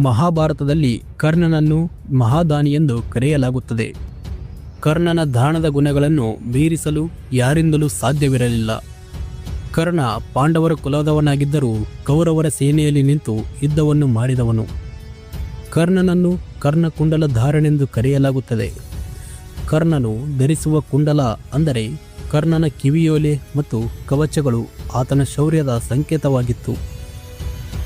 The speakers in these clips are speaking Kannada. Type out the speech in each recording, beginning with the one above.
ಮಹಾಭಾರತದಲ್ಲಿ ಕರ್ಣನನ್ನು ಮಹಾದಾನಿ ಎಂದು ಕರೆಯಲಾಗುತ್ತದೆ. ಕರ್ಣನ ದಾನದ ಗುಣಗಳನ್ನು ಮೀರಿಸಲು ಯಾರಿಂದಲೂ ಸಾಧ್ಯವಿರಲಿಲ್ಲ. ಕರ್ಣ ಪಾಂಡವರ ಕುಲದವನಾಗಿದ್ದರೂ ಕೌರವರ ಸೇನೆಯಲ್ಲಿ ನಿಂತು ಯುದ್ಧವನ್ನು ಮಾಡಿದವನು. ಕರ್ಣನನ್ನು ಕರ್ಣಕುಂಡಲ ಧಾರನೆಂದು ಕರೆಯಲಾಗುತ್ತದೆ. ಕರ್ಣನು ಧರಿಸುವ ಕುಂಡಲ ಅಂದರೆ ಕರ್ಣನ ಕಿವಿಯೋಲೆ ಮತ್ತು ಕವಚಗಳು ಆತನ ಶೌರ್ಯದ ಸಂಕೇತವಾಗಿತ್ತು.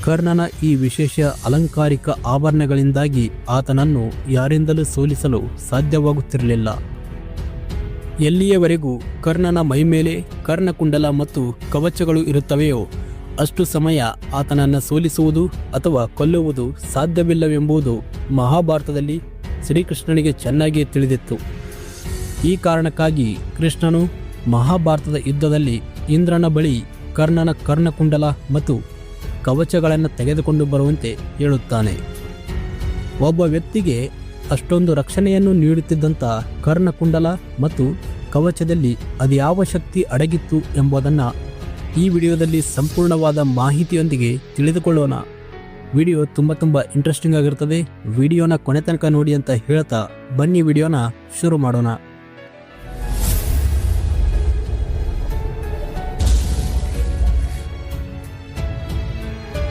ಕರ್ಣನ ಈ ವಿಶೇಷ ಅಲಂಕಾರಿಕ ಆಭರಣಗಳಿಂದಾಗಿ ಆತನನ್ನು ಯಾರಿಂದಲೂ ಸೋಲಿಸಲು ಸಾಧ್ಯವಾಗುತ್ತಿರಲಿಲ್ಲ. ಎಲ್ಲಿಯವರೆಗೂ ಕರ್ಣನ ಮೈಮೇಲೆ ಕರ್ಣಕುಂಡಲ ಮತ್ತು ಕವಚಗಳು ಇರುತ್ತವೆಯೋ ಅಷ್ಟು ಸಮಯ ಆತನನ್ನು ಸೋಲಿಸುವುದು ಅಥವಾ ಕೊಲ್ಲುವುದು ಸಾಧ್ಯವಿಲ್ಲವೆಂಬುದು ಮಹಾಭಾರತದಲ್ಲಿ ಶ್ರೀಕೃಷ್ಣನಿಗೆ ಚೆನ್ನಾಗಿಯೇ ತಿಳಿದಿತ್ತು. ಈ ಕಾರಣಕ್ಕಾಗಿ ಕೃಷ್ಣನು ಮಹಾಭಾರತದ ಯುದ್ಧದಲ್ಲಿ ಇಂದ್ರನ ಬಳಿ ಕರ್ಣನ ಕರ್ಣಕುಂಡಲ ಮತ್ತು ಕವಚಗಳನ್ನು ತೆಗೆದುಕೊಂಡು ಬರುವಂತೆ ಹೇಳುತ್ತಾನೆ. ಒಬ್ಬ ವ್ಯಕ್ತಿಗೆ ಅಷ್ಟೊಂದು ರಕ್ಷಣೆಯನ್ನು ನೀಡುತ್ತಿದ್ದಂಥ ಕರ್ಣಕುಂಡಲ ಮತ್ತು ಕವಚದಲ್ಲಿ ಅದ್ಯಾವ ಶಕ್ತಿ ಅಡಗಿತ್ತು ಎಂಬುದನ್ನು ಈ ವಿಡಿಯೋದಲ್ಲಿ ಸಂಪೂರ್ಣವಾದ ಮಾಹಿತಿಯೊಂದಿಗೆ ತಿಳಿದುಕೊಳ್ಳೋಣ. ವಿಡಿಯೋ ತುಂಬ ಇಂಟ್ರೆಸ್ಟಿಂಗ್ ಆಗಿರ್ತದೆ. ವಿಡಿಯೋನ ಕೊನೆ ತನಕ ನೋಡಿ ಅಂತ ಹೇಳ್ತಾ ಬನ್ನಿ ವಿಡಿಯೋನ ಶುರು ಮಾಡೋಣ.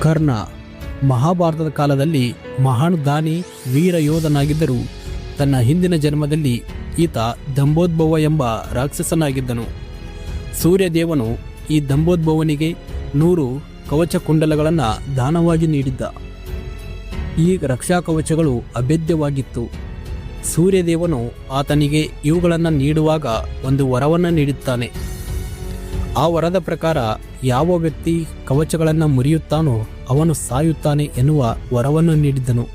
ಕರ್ಣ ಮಹಾಭಾರತದ ಕಾಲದಲ್ಲಿ ಮಹಾನ್ ದಾನಿ ವೀರ ಯೋಧನಾಗಿದ್ದರೂ ತನ್ನ ಹಿಂದಿನ ಜನ್ಮದಲ್ಲಿ ಈತ ದಂಬೋದ್ಭವ ಎಂಬ ರಾಕ್ಷಸನಾಗಿದ್ದನು. ಸೂರ್ಯದೇವನು ಈ ದಂಬೋದ್ಭವನಿಗೆ 100 ಕವಚ ಕುಂಡಲಗಳನ್ನು ದಾನವಾಗಿ ನೀಡಿದ್ದ. ಈ ರಕ್ಷಾ ಕವಚಗಳು ಅಭೇದ್ಯವಾಗಿತ್ತು. ಸೂರ್ಯದೇವನು ಆತನಿಗೆ ಇವುಗಳನ್ನು ನೀಡುವಾಗ ಒಂದು ವರವನ್ನು ನೀಡುತ್ತಾನೆ. ಆ ವರದ ಪ್ರಕಾರ ಯಾವ ವ್ಯಕ್ತಿ ಕವಚಗಳನ್ನು ಮುರಿಯುತ್ತಾನೋ ಅವನು ಸಾಯುತ್ತಾನೆ ಎನ್ನುವ ವರವನ್ನು ನೀಡಿದ್ದನು.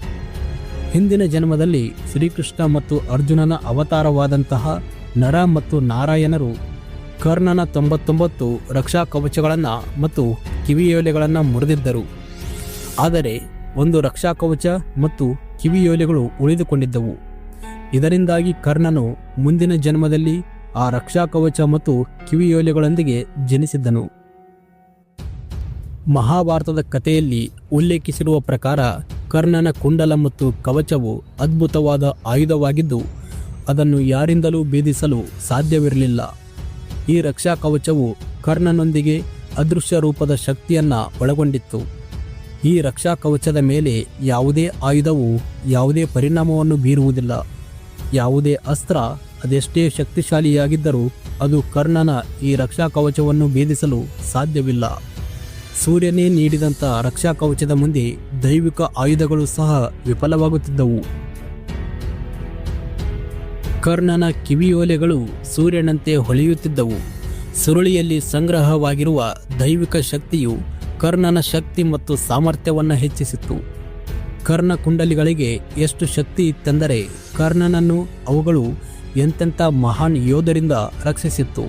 ಹಿಂದಿನ ಜನ್ಮದಲ್ಲಿ ಶ್ರೀಕೃಷ್ಣ ಮತ್ತು ಅರ್ಜುನನ ಅವತಾರವಾದಂತಹ ನರ ಮತ್ತು ನಾರಾಯಣರು ಕರ್ಣನ 99 ರಕ್ಷಾ ಕವಚಗಳನ್ನು ಮತ್ತು ಕಿವಿಯೋಲೆಗಳನ್ನು ಮುರಿದಿದ್ದರು. ಆದರೆ ಒಂದು ರಕ್ಷಾ ಕವಚ ಮತ್ತು ಕಿವಿಯೋಲೆಗಳು ಉಳಿದುಕೊಂಡಿದ್ದವು. ಇದರಿಂದಾಗಿ ಕರ್ಣನು ಮುಂದಿನ ಜನ್ಮದಲ್ಲಿ ಆ ರಕ್ಷಾ ಕವಚ ಮತ್ತು ಕಿವಿಯೋಲೆಗಳೊಂದಿಗೆ ಜನಿಸಿದ್ದನು. ಮಹಾಭಾರತದ ಕಥೆಯಲ್ಲಿ ಉಲ್ಲೇಖಿಸಿರುವ ಪ್ರಕಾರ ಕರ್ಣನ ಕುಂಡಲ ಮತ್ತು ಕವಚವು ಅದ್ಭುತವಾದ ಆಯುಧವಾಗಿದ್ದು ಅದನ್ನು ಯಾರಿಂದಲೂ ಭೇದಿಸಲು ಸಾಧ್ಯವಿರಲಿಲ್ಲ. ಈ ರಕ್ಷಾ ಕವಚವು ಕರ್ಣನೊಂದಿಗೆ ಅದೃಶ್ಯ ರೂಪದ ಶಕ್ತಿಯನ್ನು ಒಳಗೊಂಡಿತ್ತು. ಈ ರಕ್ಷಾ ಕವಚದ ಮೇಲೆ ಯಾವುದೇ ಆಯುಧವು ಯಾವುದೇ ಪರಿಣಾಮವನ್ನು ಬೀರುವುದಿಲ್ಲ. ಯಾವುದೇ ಅಸ್ತ್ರ ಅದೆಷ್ಟೇ ಶಕ್ತಿಶಾಲಿಯಾಗಿದ್ದರೂ ಅದು ಕರ್ಣನ ಈ ರಕ್ಷಾ ಕವಚವನ್ನು ಭೇದಿಸಲು ಸಾಧ್ಯವಿಲ್ಲ. ಸೂರ್ಯನೇ ನೀಡಿದಂಥ ರಕ್ಷಾ ಕವಚದ ಮುಂದೆ ದೈವಿಕ ಆಯುಧಗಳು ಸಹ ವಿಫಲವಾಗುತ್ತಿದ್ದವು. ಕರ್ಣನ ಕಿವಿಯೋಲೆಗಳು ಸೂರ್ಯನಂತೆ ಹೊಳೆಯುತ್ತಿದ್ದವು. ಸುರುಳಿಯಲ್ಲಿ ಸಂಗ್ರಹವಾಗಿರುವ ದೈವಿಕ ಶಕ್ತಿಯು ಕರ್ಣನ ಶಕ್ತಿ ಮತ್ತು ಸಾಮರ್ಥ್ಯವನ್ನು ಹೆಚ್ಚಿಸಿತ್ತು. ಕರ್ಣ ಕುಂಡಲಿಗಳಿಗೆ ಎಷ್ಟು ಶಕ್ತಿ ಇತ್ತೆಂದರೆ ಕರ್ಣನನ್ನು ಅವುಗಳು ಎಂತೆಂಥ ಮಹಾನ್ ಯೋಧರಿಂದ ರಕ್ಷಿಸಿತ್ತು.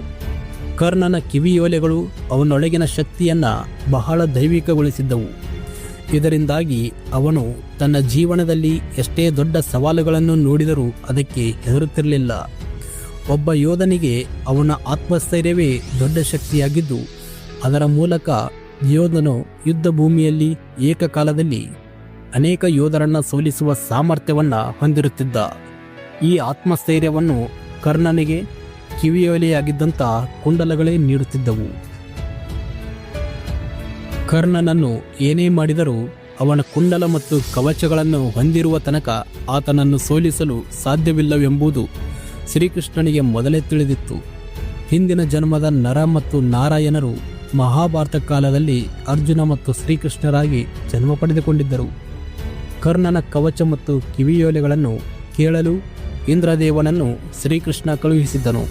ಕರ್ಣನ ಕಿವಿಯೋಲೆಗಳು ಅವನೊಳಗಿನ ಶಕ್ತಿಯನ್ನು ಬಹಳ ದೈವಿಕಗೊಳಿಸಿದ್ದವು. ಇದರಿಂದಾಗಿ ಅವನು ತನ್ನ ಜೀವನದಲ್ಲಿ ಎಷ್ಟೇ ದೊಡ್ಡ ಸವಾಲುಗಳನ್ನು ನೋಡಿದರೂ ಅದಕ್ಕೆ ಹೆದರುತ್ತಿರಲಿಲ್ಲ. ಒಬ್ಬ ಯೋಧನಿಗೆ ಅವನ ಆತ್ಮಸ್ಥೈರ್ಯವೇ ದೊಡ್ಡ ಶಕ್ತಿಯಾಗಿದ್ದು ಅದರ ಮೂಲಕ ಯೋಧನು ಯುದ್ಧ ಭೂಮಿಯಲ್ಲಿ ಏಕಕಾಲದಲ್ಲಿ ಅನೇಕ ಯೋಧರನ್ನು ಸೋಲಿಸುವ ಸಾಮರ್ಥ್ಯವನ್ನು ಹೊಂದಿರುತ್ತಿದ್ದ. ಈ ಆತ್ಮಸ್ಥೈರ್ಯವನ್ನು ಕರ್ಣನಿಗೆ ಕಿವಿಯೋಲೆಯಾಗಿದ್ದಂಥ ಕುಂಡಲಗಳೇ ನೀಡುತ್ತಿದ್ದವು. ಕರ್ಣನನ್ನು ಏನೇ ಮಾಡಿದರೂ ಅವನ ಕುಂಡಲ ಮತ್ತು ಕವಚಗಳನ್ನು ಹೊಂದಿರುವ ತನಕ ಆತನನ್ನು ಸೋಲಿಸಲು ಸಾಧ್ಯವಿಲ್ಲವೆಂಬುದು ಶ್ರೀಕೃಷ್ಣನಿಗೆ ಮೊದಲೇ ತಿಳಿದಿತ್ತು. ಹಿಂದಿನ ಜನ್ಮದ ನರ ಮತ್ತು ನಾರಾಯಣರು ಮಹಾಭಾರತ ಕಾಲದಲ್ಲಿ ಅರ್ಜುನ ಮತ್ತು ಶ್ರೀಕೃಷ್ಣರಾಗಿ ಜನ್ಮ ಪಡೆದುಕೊಂಡಿದ್ದರು. ಕರ್ಣನ ಕವಚ ಮತ್ತು ಕಿವಿಯೋಲೆಗಳನ್ನು ಕೇಳಲು ಇಂದ್ರದೇವನನ್ನು ಶ್ರೀಕೃಷ್ಣ ಕಳುಹಿಸಿದ್ದನು.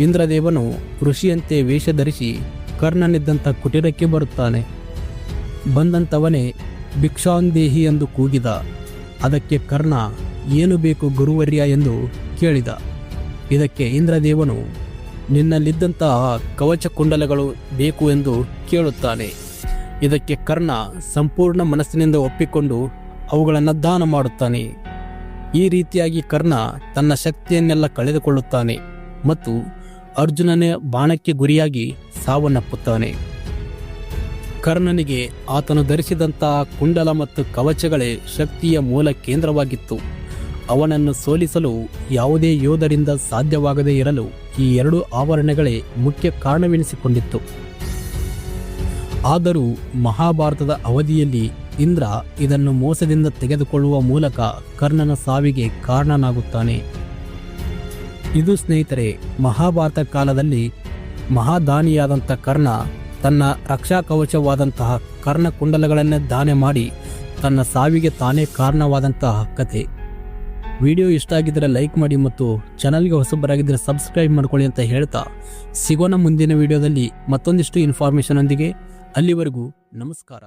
ಇಂದ್ರದೇವನು ಋಷಿಯಂತೆ ವೇಷ ಧರಿಸಿ ಕರ್ಣನಿದ್ದಂಥ ಕುಟೀರಕ್ಕೆ ಬರುತ್ತಾನೆ. ಬಂದಂಥವನೇ ಭಿಕ್ಷಾಂದೇಹಿ ಎಂದು ಕೂಗಿದ. ಅದಕ್ಕೆ ಕರ್ಣ ಏನು ಬೇಕು ಗುರುವರ್ಯ ಎಂದು ಕೇಳಿದ. ಇದಕ್ಕೆ ಇಂದ್ರದೇವನು ನಿನ್ನಲ್ಲಿದ್ದಂತಹ ಕವಚ ಕುಂಡಲಗಳು ಬೇಕು ಎಂದು ಕೇಳುತ್ತಾನೆ. ಇದಕ್ಕೆ ಕರ್ಣ ಸಂಪೂರ್ಣ ಮನಸ್ಸಿನಿಂದ ಒಪ್ಪಿಕೊಂಡು ಅವುಗಳನ್ನು ದಾನ ಮಾಡುತ್ತಾನೆ. ಈ ರೀತಿಯಾಗಿ ಕರ್ಣ ತನ್ನ ಶಕ್ತಿಯನ್ನೆಲ್ಲ ಕಳೆದುಕೊಳ್ಳುತ್ತಾನೆ ಮತ್ತು ಅರ್ಜುನನೇ ಬಾಣಕ್ಕೆ ಗುರಿಯಾಗಿ ಸಾವನ್ನಪ್ಪುತ್ತಾನೆ. ಕರ್ಣನಿಗೆ ಆತನು ಧರಿಸಿದಂತಹ ಕುಂಡಲ ಮತ್ತು ಕವಚಗಳೇ ಶಕ್ತಿಯ ಮೂಲ ಕೇಂದ್ರವಾಗಿತ್ತು. ಅವನನ್ನು ಸೋಲಿಸಲು ಯಾವುದೇ ಯೋಧರಿಂದ ಸಾಧ್ಯವಾಗದೇ ಇರಲು ಈ ಎರಡು ಆವರಣಗಳೇ ಮುಖ್ಯ ಕಾರಣವೆನಿಸಿಕೊಂಡಿತ್ತು. ಆದರೂ ಮಹಾಭಾರತದ ಅವಧಿಯಲ್ಲಿ ಇಂದ್ರ ಇದನ್ನು ಮೋಸದಿಂದ ತೆಗೆದುಕೊಳ್ಳುವ ಮೂಲಕ ಕರ್ಣನ ಸಾವಿಗೆ ಕಾರಣನಾಗುತ್ತಾನೆ. ಇದು ಸ್ನೇಹಿತರೆ, ಮಹಾಭಾರತ ಕಾಲದಲ್ಲಿ ಮಹಾದಾನಿಯಾದಂಥ ಕರ್ಣ ತನ್ನ ರಕ್ಷಾ ಕವಚವಾದಂತಹ ಕರ್ಣಕುಂಡಲಗಳನ್ನೇ ದಾನ ಮಾಡಿ ತನ್ನ ಸಾವಿಗೆ ತಾನೇ ಕಾರಣವಾದಂತಹ ಕಥೆ. ವಿಡಿಯೋ ಇಷ್ಟ ಆಗಿದ್ದರೆ ಲೈಕ್ ಮಾಡಿ ಮತ್ತು ಚಾನಲ್ಗೆ ಹೊಸಬರಾಗಿದ್ದರೆ ಸಬ್ಸ್ಕ್ರೈಬ್ ಮಾಡ್ಕೊಳ್ಳಿ ಅಂತ ಹೇಳ್ತಾ ಸಿಗೋಣ ಮುಂದಿನ ವಿಡಿಯೋದಲ್ಲಿ ಮತ್ತೊಂದಿಷ್ಟು ಇನ್ಫಾರ್ಮೇಷನ್ ಒಂದಿಗೆ. ಅಲ್ಲಿವರೆಗೂ ನಮಸ್ಕಾರ.